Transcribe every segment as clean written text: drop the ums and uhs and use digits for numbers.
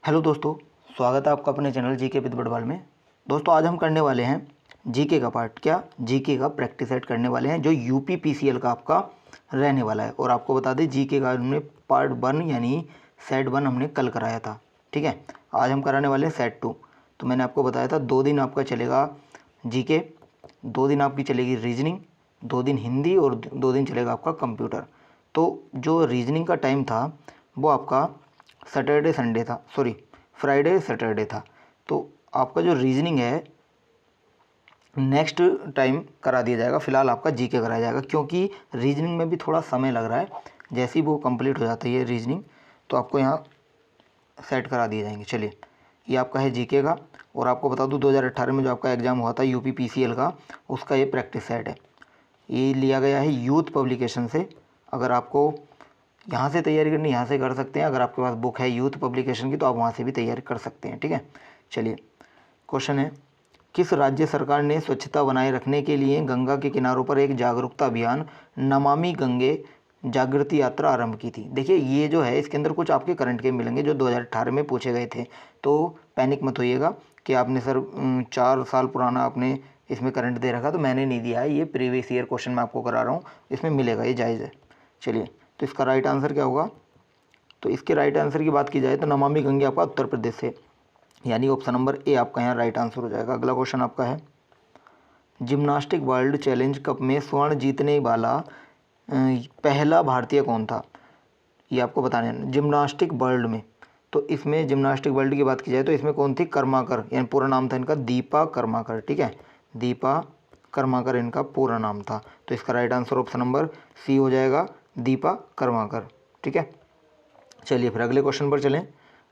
Hello दोस्तों, स्वागत है आपका अपने चैनल जीके विद बड़वाल में। दोस्तों आज हम करने वाले हैं जीके का पार्ट, क्या जीके का प्रैक्टिस सेट करने वाले हैं जो यूपी पीसीएल का आपका रहने वाला है। और आपको बता दें जीके का हमने पार्ट 1 यानी सेट 1 हमने कल कराया था, ठीक है। आज हम कराने वाले हैं सेट 2। तो मैंने आपको बताया था 2 दिन आपका चलेगा जीके, 2 दिन आपकी चलेगी रीजनिंग, 2 दिन हिंदी और 2 दिन चलेगा आपका कंप्यूटर। तो जो रीजनिंग का टाइम था वो आपका सैटरडे संडे था, सॉरी फ्राइडे सैटरडे था। तो आपका जो रीजनिंग है नेक्स्ट टाइम करा दिया जाएगा, फिलहाल आपका जीके कराया जाएगा क्योंकि रीजनिंग में भी थोड़ा समय लग रहा है। जैसे ही वो कंप्लीट हो जाती है रीजनिंग तो आपको यहाँ सेट करा दिए जाएंगे। चलिए, ये आपका है जीके का। और आपको बता दूँ 2018 में जो आपका एग्ज़ाम हुआ था यूपी पीसीएल का, उसका ये प्रैक्टिस सेट है। ये लिया गया है यूथ पब्लिकेशन से। अगर आपको यहाँ से तैयारी करनी यहाँ से कर सकते हैं, अगर आपके पास बुक है यूथ पब्लिकेशन की तो आप वहाँ से भी तैयारी कर सकते हैं, ठीक है। चलिए, क्वेश्चन है, किस राज्य सरकार ने स्वच्छता बनाए रखने के लिए गंगा के किनारों पर एक जागरूकता अभियान नमामि गंगे जागृति यात्रा आरंभ की थी। देखिए ये जो है इसके अंदर कुछ आपके करंट के मिलेंगे जो 2018 में पूछे गए थे, तो पैनिक मत होइएगा कि आपने सर 4 साल पुराना आपने इसमें करंट दे रखा, तो मैंने नहीं दिया है, ये प्रीवियस ईयर क्वेश्चन मैं आपको करा रहा हूँ, इसमें मिलेगा, ये जायज़ है। चलिए, तो इसका राइट आंसर क्या होगा? तो इसके राइट आंसर की बात की जाए तो नमामि गंगे आपका उत्तर प्रदेश से, यानी ऑप्शन नंबर ए आपका यहाँ राइट आंसर हो जाएगा। अगला क्वेश्चन आपका है, जिम्नास्टिक वर्ल्ड चैलेंज कप में स्वर्ण जीतने वाला पहला भारतीय कौन था? ये आपको बताना है जिम्नास्टिक वर्ल्ड में। तो इसमें जिम्नास्टिक वर्ल्ड की बात की जाए तो इसमें कौन थी? कर्माकर, यानी पूरा नाम था इनका दीपा कर्माकर, ठीक है। दीपा कर्माकर इनका पूरा नाम था। तो इसका right answer option number C हो जाएगा, दीपा कर्माकर, ठीक है। चलिए फिर अगले क्वेश्चन पर चलें।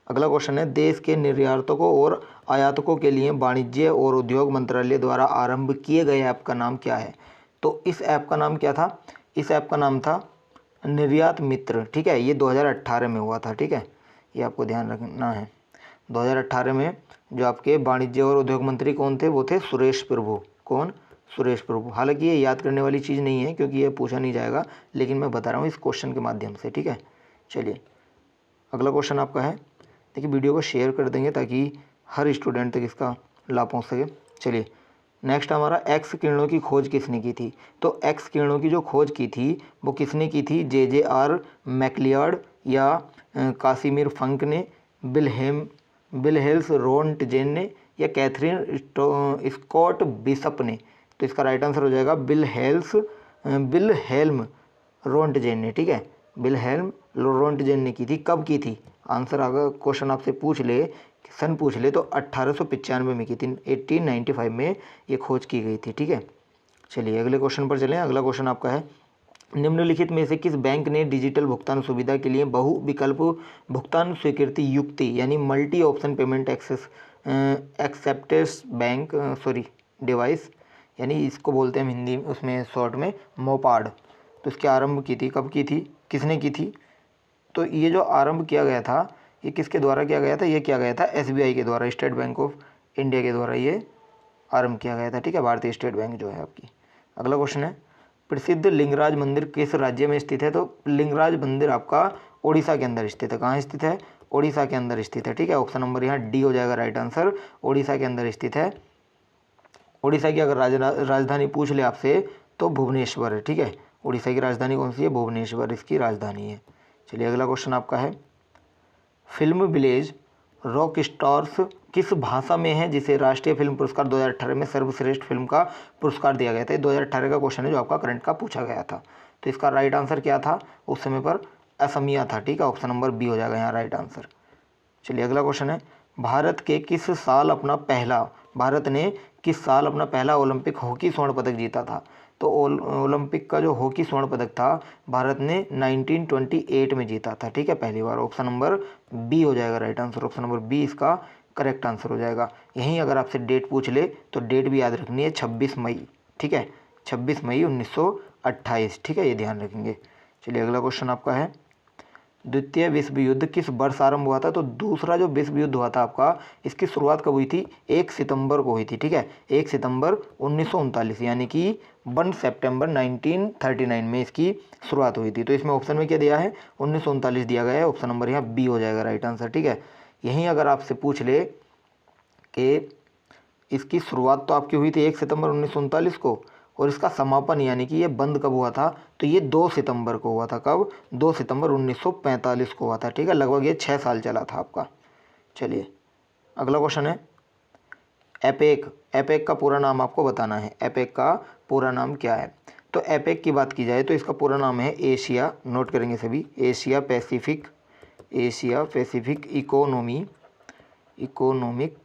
अगला क्वेश्चन है, देश के निर्यातकों और आयातकों के लिए वाणिज्य और उद्योग मंत्रालय द्वारा आरंभ किए गए ऐप का नाम क्या है? तो इस ऐप का नाम क्या था? इस ऐप का नाम था निर्यात मित्र, ठीक है। ये 2018 में हुआ था, ठीक है, ये आपको ध्यान रखना है। 2018 में जो आपके वाणिज्य और उद्योग मंत्री कौन थे? वो थे सुरेश प्रभु। कौन? सुरेश प्रभु। हालांकि ये याद करने वाली चीज़ नहीं है क्योंकि ये पूछा नहीं जाएगा, लेकिन मैं बता रहा हूँ इस क्वेश्चन के माध्यम से, ठीक है। चलिए, अगला क्वेश्चन आपका है, देखिए वीडियो को शेयर कर देंगे ताकि हर स्टूडेंट तक इसका लाभ पहुँच सके। चलिए, नेक्स्ट हमारा एक्स किरणों की खोज किसने की थी? तो एक्स किरणों की जो खोज की थी वो किसने की थी? JJR मैकलियार्ड या कासिमिर फंक ने, बिलहेल्स रोन्टजेन ने, या कैथरीन स्कॉट बिशप ने? तो इसका राइट आंसर हो जाएगा बिलहेल्म रोन्टजेन ने, ठीक है। बिलहेल्म रोन्टजेन ने की थी। कब की थी? आंसर अगर क्वेश्चन आपसे पूछ ले, सन पूछ ले, तो 1895 में की थी, 1895 में ये खोज की गई थी, ठीक है। चलिए अगले क्वेश्चन पर चलें। अगला क्वेश्चन आपका है, निम्नलिखित में से किस बैंक ने डिजिटल भुगतान सुविधा के लिए बहु विकल्प भुगतान स्वीकृति युक्ति यानी multi option payment acceptance bank device, यानी इसको बोलते हैं हिंदी उसमें शॉर्ट में मोपाड, तो इसकी आरंभ की थी? कब की थी? किसने की थी? तो ये जो आरंभ किया गया था ये किसके द्वारा किया गया था? ये किया गया था SBI के द्वारा, स्टेट बैंक ऑफ इंडिया के द्वारा ये आरंभ किया गया था, ठीक है, भारतीय स्टेट बैंक जो है आपकी। अगला क्वेश्चन है, प्रसिद्ध लिंगराज मंदिर किस राज्य में स्थित है? तो लिंगराज मंदिर आपका उड़ीसा के अंदर स्थित है। कहाँ स्थित है? उड़ीसा के अंदर स्थित है, ठीक है। ऑप्शन नंबर यहाँ डी हो जाएगा राइट आंसर, उड़ीसा के अंदर स्थित है। उड़ीसा की अगर राजधानी पूछ ले आपसे तो भुवनेश्वर है, ठीक है। उड़ीसा की राजधानी कौन सी है? भुवनेश्वर इसकी राजधानी है। चलिए अगला क्वेश्चन आपका है, फिल्म विलेज रॉक स्टार्स किस भाषा में है जिसे राष्ट्रीय फिल्म पुरस्कार 2018 में सर्वश्रेष्ठ फिल्म का पुरस्कार दिया गया था? 2018 का क्वेश्चन है जो आपका करंट का पूछा गया था। तो इसका राइट आंसर क्या था? उस समय पर असमिया था, ठीक है। ऑप्शन नंबर बी हो जाएगा यहाँ राइट आंसर। चलिए अगला क्वेश्चन है, भारत ने किस साल अपना पहला ओलंपिक हॉकी स्वर्ण पदक जीता था? तो ओलंपिक का जो हॉकी स्वर्ण पदक था भारत ने 1928 में जीता था, ठीक है, पहली बार। ऑप्शन नंबर बी हो जाएगा right answer, option number B इसका करेक्ट आंसर हो जाएगा। यहीं अगर आपसे डेट पूछ ले तो डेट भी याद रखनी है, 26 मई, ठीक है, 26 मई 1928, ठीक है, ये ध्यान रखेंगे। चलिए अगला क्वेश्चन आपका है, द्वितीय विश्व युद्ध किस वर्ष आरंभ हुआ था? तो दूसरा जो विश्व युद्ध हुआ था आपका, इसकी शुरुआत कब हुई थी? 1 सितंबर को हुई थी, ठीक है, 1 सितंबर 1939, यानी कि 1 सितंबर 1939 में इसकी शुरुआत हुई थी। तो इसमें ऑप्शन में क्या दिया है? 1939 दिया गया है, ऑप्शन नंबर यहाँ बी हो जाएगा राइट आंसर, ठीक है। यहीं अगर आपसे पूछ ले कि इसकी शुरुआत तो आपकी हुई थी 1 सितंबर 1939 को, और इसका समापन यानी कि ये बंद कब हुआ था, तो ये 2 सितंबर को हुआ था। कब? 2 सितंबर 1945 को हुआ था। ठीक है, लगभग ये 6 साल चला था आपका। चलिए अगला क्वेश्चन है एपेक। एपेक का पूरा नाम आपको बताना है। एपेक का पूरा नाम क्या है? तो एपेक की बात की जाए तो इसका पूरा नाम है एशिया, नोट करेंगे सभी, एशिया पैसिफिक इकोनॉमिक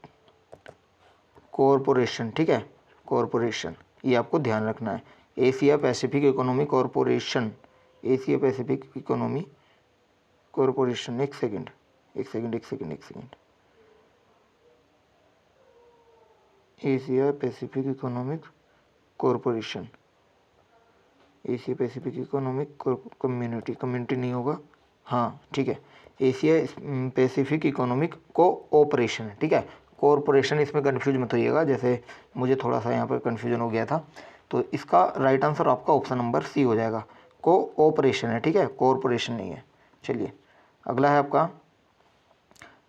कॉरपोरेशन। ठीक है, कॉरपोरेशन, ये आपको ध्यान रखना है। Asia Pacific economic corporation, Asia Pacific economy corporation. एक second, Asia Pacific economic corporation, Asia Pacific economic community नहीं होगा, हाँ ठीक है, एशिया पैसिफिक इकोनॉमिक कोऑपरेशन। ठीक है, कॉरपोरेशन, इसमें कन्फ्यूज मत होइएगा, जैसे मुझे थोड़ा सा यहाँ पर कन्फ्यूजन हो गया था। तो इसका राइट आंसर आपका ऑप्शन नंबर सी हो जाएगा, कोऑपरेशन है। ठीक है, कॉरपोरेशन नहीं है। चलिए अगला है आपका,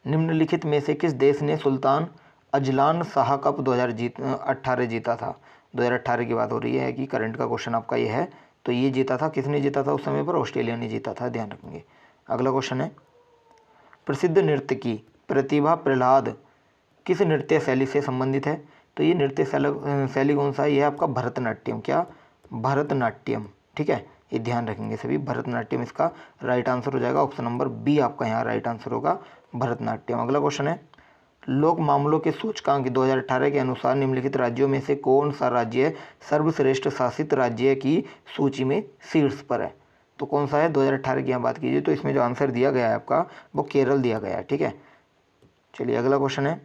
निम्नलिखित में से किस देश ने सुल्तान अजलान शाह कप 2018 जीता था? 2018 की बात हो रही है कि करंट का क्वेश्चन आपका ये है। तो ये जीता था, किसने जीता था उस समय पर? ऑस्ट्रेलिया ने जीता था, ध्यान रखेंगे। अगला क्वेश्चन है, प्रसिद्ध नर्तकी प्रतिभा प्रहलाद किस नृत्य शैली से संबंधित है? तो ये नृत्य शैली कौन सा है? ये आपका भरतनाट्यम। क्या? भरतनाट्यम। ठीक है, ये ध्यान रखेंगे सभी, भरतनाट्यम इसका राइट आंसर हो जाएगा। ऑप्शन नंबर बी आपका यहाँ राइट आंसर होगा, भरतनाट्यम। अगला क्वेश्चन है, लोक मामलों के सूचकांक 2018 के अनुसार निम्नलिखित राज्यों में से कौन सा राज्य सर्वश्रेष्ठ शासित राज्य की सूची में शीर्ष पर है? तो कौन सा है? 2018 की यहाँ बात कीजिए तो इसमें जो आंसर दिया गया है आपका वो केरल दिया गया है। ठीक है, चलिए अगला क्वेश्चन है,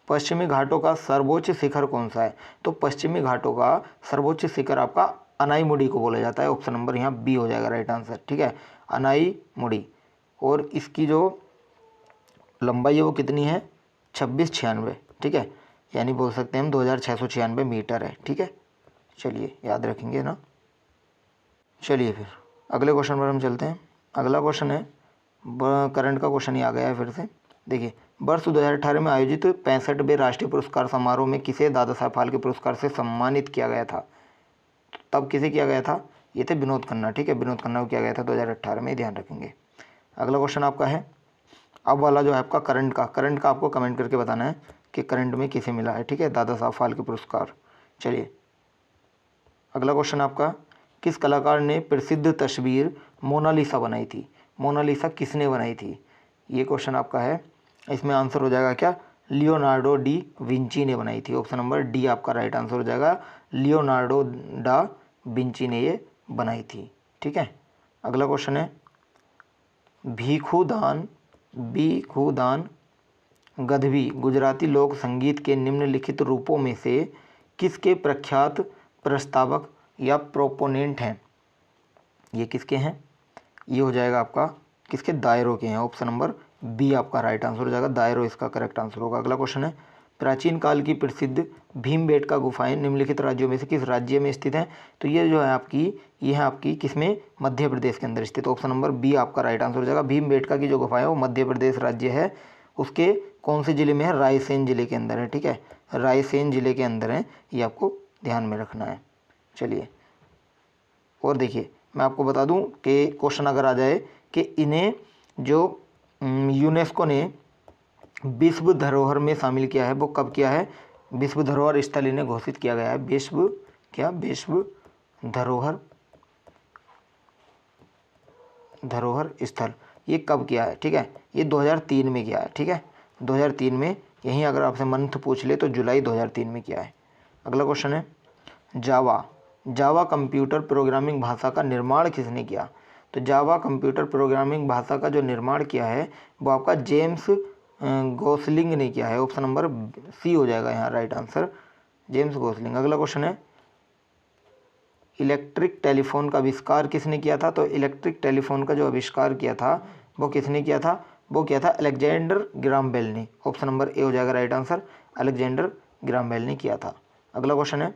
पश्चिमी घाटों का सर्वोच्च शिखर कौन सा है? तो पश्चिमी घाटों का सर्वोच्च शिखर आपका अनाईमुड़ी को बोला जाता है। ऑप्शन नंबर यहाँ बी हो जाएगा राइट आंसर। ठीक है, अनाईमुड़ी, और इसकी जो लंबाई है वो कितनी है? 2696। ठीक है, यानी बोल सकते हैं हम 2696 मीटर है। ठीक है, चलिए याद रखेंगे ना। चलिए फिर अगले क्वेश्चन पर हम चलते हैं। अगला क्वेश्चन है, करंट का क्वेश्चन ही आ गया है फिर से। देखिए, वर्ष 2018 में आयोजित 65वें राष्ट्रीय पुरस्कार समारोह में किसे दादा साहब फाल्के पुरस्कार से सम्मानित किया गया था? तब किसे किया गया था? ये थे विनोद खन्ना। ठीक है, विनोद खन्ना को किया गया था 2018 में, ध्यान रखेंगे। अगला क्वेश्चन आपका है, अब वाला जो है आपका करंट का आपको कमेंट करके बताना है कि करंट में किसे मिला है। ठीक है, दादा साहब फाल्के पुरस्कार। चलिए अगला क्वेश्चन आपका, किस कलाकार ने प्रसिद्ध तस्वीर मोनालिसा बनाई थी? मोनालिसा किसने बनाई थी? ये क्वेश्चन आपका है। इसमें आंसर हो जाएगा क्या? लियोनार्डो डी विंची ने बनाई थी। ऑप्शन नंबर डी आपका राइट आंसर हो जाएगा, लियोनार्डो डा विंची ने ये बनाई थी। ठीक है, अगला क्वेश्चन है, भिखुदान गढ़वी गुजराती लोक संगीत के निम्नलिखित रूपों में से किसके प्रख्यात प्रस्तावक या प्रोपोनेंट हैं? ये किसके हैं? ये हो जाएगा आपका किसके? दायरों के हैं। ऑप्शन नंबर बी आपका राइट आंसर हो जाएगा, दायरों इसका करेक्ट आंसर होगा। अगला क्वेश्चन है, प्राचीन काल की प्रसिद्ध भीमबेटका गुफाएं निम्नलिखित राज्यों में से किस राज्य में स्थित हैं? तो ये जो है आपकी, ये है आपकी किसमें? मध्य प्रदेश के अंदर स्थित। ऑप्शन नंबर बी आपका राइट आंसर हो जाएगा। भीमबेटका की जो गुफाएं है वो मध्य प्रदेश राज्य है, उसके कौन से ज़िले में है? रायसेन ज़िले के अंदर है। ठीक है, रायसेन ज़िले के अंदर है, ये आपको ध्यान में रखना है। चलिए और देखिए, मैं आपको बता दूं कि क्वेश्चन अगर आ जाए कि इन्हें जो यूनेस्को ने विश्व धरोहर में शामिल किया है वो कब किया है? विश्व धरोहर स्थल इन्हें घोषित किया गया है। विश्व धरोहर स्थल ये कब किया है? ठीक है, ये 2003 में किया है। ठीक है, 2003 में, यहीं अगर आपसे मंथ पूछ ले तो जुलाई 2003 में किया है। अगला क्वेश्चन है, जावा कंप्यूटर प्रोग्रामिंग भाषा का निर्माण किसने किया? तो जावा कंप्यूटर प्रोग्रामिंग भाषा का जो निर्माण किया है वो आपका जेम्स गोसलिंग ने किया है। ऑप्शन नंबर सी हो जाएगा यहाँ राइट आंसर, जेम्स गोसलिंग। अगला क्वेश्चन है, इलेक्ट्रिक टेलीफोन का आविष्कार किसने किया था? तो इलेक्ट्रिक टेलीफोन का जो आविष्कार किया था वो किसने किया था? वो किया था अलेक्जेंडर ग्राहम बेल ने। ऑप्शन नंबर ए हो जाएगा right answer, Alexander Graham Bell ने किया था। अगला क्वेश्चन है,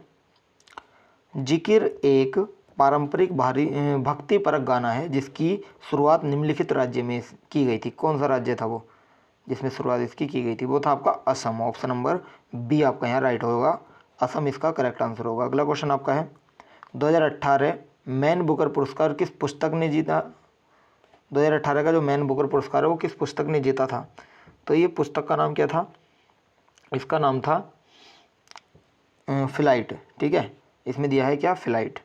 जिकिर एक पारंपरिक भक्ति परक गाना है जिसकी शुरुआत निम्नलिखित राज्य में की गई थी। कौन सा राज्य था वो? जिसमें शुरुआत इसकी की गई थी वो था आपका असम। ऑप्शन नंबर बी आपका यहाँ राइट होगा, असम इसका करेक्ट आंसर होगा। अगला क्वेश्चन आपका है 2018 मैन बुकर पुरस्कार किस पुस्तक ने जीता। 2018 का जो मैन बुकर पुरस्कार है वो किस पुस्तक ने जीता था। तो ये पुस्तक का नाम क्या था, इसका नाम था फ्लाइट। ठीक है, इसमें दिया है क्या, फ्लाइट,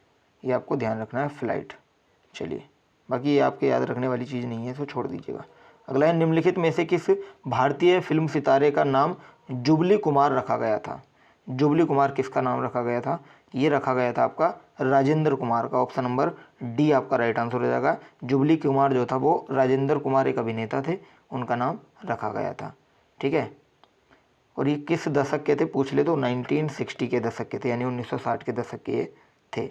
ये आपको ध्यान रखना है, फ्लाइट। चलिए, बाकी ये आपके याद रखने वाली चीज़ नहीं है, तो छोड़ दीजिएगा। अगला है निम्नलिखित में से किस भारतीय फिल्म सितारे का नाम जुबली कुमार रखा गया था। जुबली कुमार किसका नाम रखा गया था, ये रखा गया था आपका राजेंद्र कुमार का। ऑप्शन नंबर डी आपका राइट आंसर हो जाएगा। जुबली कुमार जो था वो राजेंद्र कुमार एक अभिनेता थे, उनका नाम रखा गया था। ठीक है, और ये किस दशक के थे पूछ ले तो 1960 के दशक के थे, यानी 1960 के दशक के थे।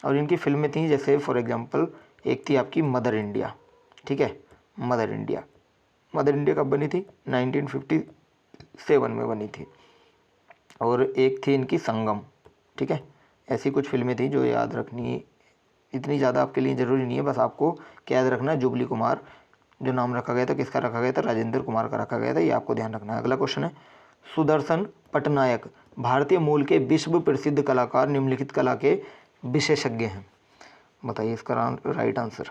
और इनकी फिल्में थी जैसे फॉर एग्जांपल एक थी आपकी मदर इंडिया। ठीक है, मदर इंडिया, मदर इंडिया कब बनी थी, 1957 में बनी थी। और एक थी इनकी संगम। ठीक है, ऐसी कुछ फिल्में थी जो याद रखनी, इतनी ज़्यादा आपके लिए ज़रूरी नहीं है, बस आपको क्या याद रखना है, जुबली कुमार जो नाम रखा गया था किसका रखा गया था, राजेंद्र कुमार का रखा गया था, ये आपको ध्यान रखना है। अगला क्वेश्चन है सुदर्शन पटनायक भारतीय मूल के विश्व प्रसिद्ध कलाकार निम्नलिखित कला के विशेषज्ञ हैं। बताइए इसका राइट आंसर।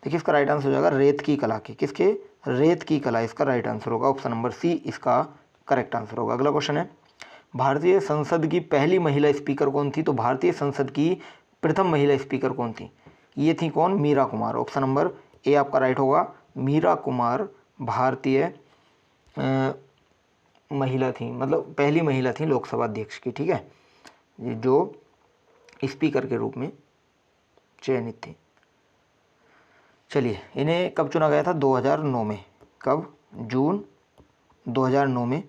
देखिए इसका राइट आंसर हो जाएगा रेत की कला के, किसके, रेत की कला, इसका राइट आंसर होगा। ऑप्शन नंबर सी इसका करेक्ट आंसर होगा। अगला क्वेश्चन है भारतीय संसद की पहली महिला स्पीकर कौन थी। तो भारतीय संसद की प्रथम महिला स्पीकर कौन थी, ये थी कौन, Meera Kumar. Option number A आपका राइट होगा, मीरा कुमार भारतीय महिला थी, मतलब पहली महिला थी लोकसभा अध्यक्ष की। ठीक है, जो स्पीकर के रूप में चयनित थी। चलिए, इन्हें कब चुना गया था, 2009 में। कब, जून 2009 में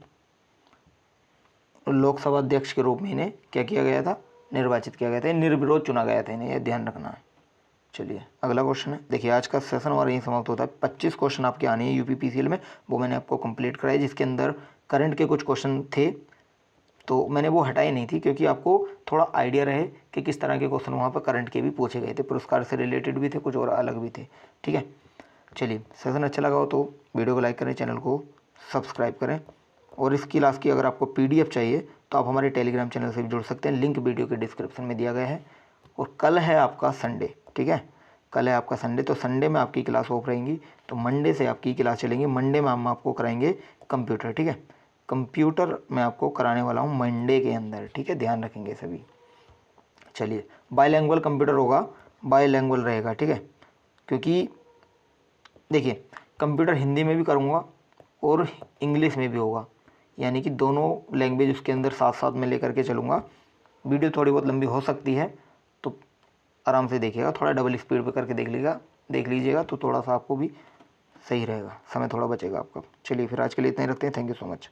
लोकसभा अध्यक्ष के रूप में इन्हें क्या किया गया था, निर्वाचित किया गया था, निर्विरोध चुना गया था इन्हें, यह ध्यान रखना है। चलिए अगला क्वेश्चन है, देखिए आज का सेशन हमारा यहीं समाप्त होता है। 25 क्वेश्चन आपके आने हैं यूपीपीसीएल में, वो मैंने आपको कंप्लीट कराया, जिसके अंदर करंट के कुछ क्वेश्चन थे तो मैंने वो हटाई नहीं थी, क्योंकि आपको थोड़ा आइडिया रहे कि किस तरह के क्वेश्चन वहाँ पर करंट के भी पूछे गए थे, पुरस्कार से रिलेटेड भी थे कुछ और अलग भी थे। ठीक है, चलिए सेशन अच्छा लगा हो तो वीडियो को लाइक करें, चैनल को सब्सक्राइब करें, और इस क्लास की अगर आपको PDF चाहिए तो आप हमारे टेलीग्राम चैनल से भी जुड़ सकते हैं, लिंक वीडियो के डिस्क्रिप्शन में दिया गया है। और कल है आपका संडे। ठीक है, कल है आपका संडे, तो संडे में आपकी क्लास ऑफ रहेंगी, तो मंडे से आपकी क्लास चलेंगी। मंडे में हम आपको कराएंगे कंप्यूटर। ठीक है, कंप्यूटर मैं आपको कराने वाला हूँ मंडे के अंदर। ठीक है, ध्यान रखेंगे सभी। चलिए, बाईलैंग्वेज कंप्यूटर होगा, बाईलैंग्वेज रहेगा। ठीक है, क्योंकि देखिए कंप्यूटर हिंदी में भी करूँगा और इंग्लिश में भी होगा, यानी कि दोनों लैंग्वेज उसके अंदर साथ साथ में लेकर के चलूँगा। वीडियो थोड़ी बहुत लंबी हो सकती है, तो आराम से देखिएगा, थोड़ा डबल स्पीड पे करके देख लीजिएगा, तो थोड़ा सा आपको भी सही रहेगा, समय थोड़ा बचेगा आपका। चलिए फिर आज के लिए इतना ही रखते हैं, थैंक यू सो मच।